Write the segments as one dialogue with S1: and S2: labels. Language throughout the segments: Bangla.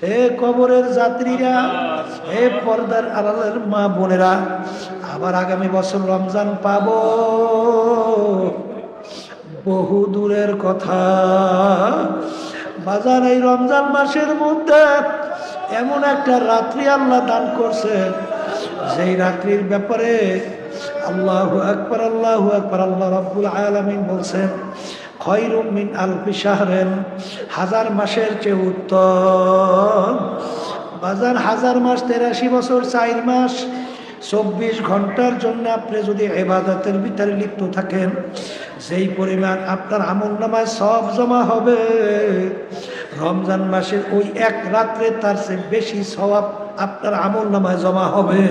S1: হে কবরের যাত্রীরা, হে পর্দার আড়ালের মা বোনেরা, আবার আগামী বছর রমজান পাবো, বহু দূরের কথা। বাজার এই রমজান মাসের মধ্যে এমন একটা রাত্রি আল্লাহ দান করছেন, যেই রাত্রির ব্যাপারে আল্লাহু আকবার, আল্লাহু আকবার, আল্লাহ রাব্বুল আলামিন বলছেন খায়রুম মিন আলফি শাহরিন, হাজার মাসের চেয়ে উত্তম। বাজার হাজার মাস 83 বছর 4 মাস 24 ঘন্টার জন্য আপনি যদি ইবাদতের ভিতরে লিপ্ত থাকেন, যেই পরিমাণ আপনার আমলনামায় সব জমা হবে, রমজান মাসের ওই এক রাত্রে তার চেয়ে বেশি সওয়াব আপনার আমলনামায় জমা হবে।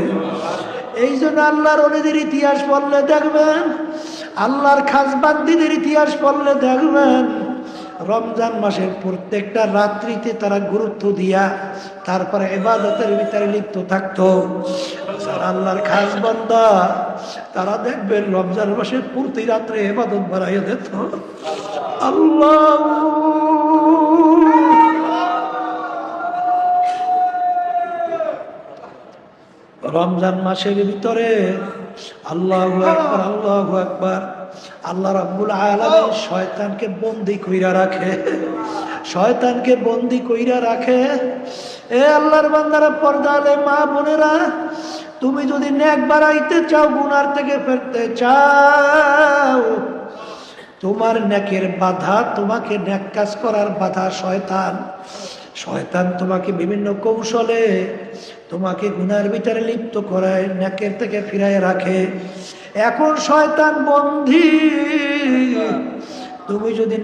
S1: এই জন্য আল্লাহর ওলিদের ইতিহাস পড়লে দেখবেন, আল্লাহর খাস বান্দীদের ইতিহাস পড়লে দেখবেন, রমজান মাসের প্রত্যেকটা রাত্রিতে তারা গুরুত্ব দিয়া তারপরে ইবাদতের ভিতরে লিপ্ত থাকতো। যারা আল্লাহর খাস বান্দা, তারা দেখবেন রমজান মাসের প্রতি রাত্রে ইবাদত বাড়াইয়া দিত। আল্লাহ রমজান মাসের ভিতরে আল্লাহু আকবার, আল্লাহু আকবার, আল্লাহ রাব্বুল আলামিন শয়তানকে বন্দী কইরা রাখে, শয়তানকে বন্দী কইরা রাখে। এ আল্লাহর বান্দারা, পর্দালে মা বোনেরা, তুমি যদি নেক বাড়াইতে চাও, গুনার থেকে ফিরতে চাও, তোমার নেকের বাধা, তোমাকে নেক কাজ করার বাধা শয়তান। শয়তান তোমাকে বিভিন্ন কৌশলে তোমাকে গুনার ভিতরে লিপ্ত করায়, নেকের থেকে ফিরায় রাখে। এখন শয়তান বন্দী, তুমি যদি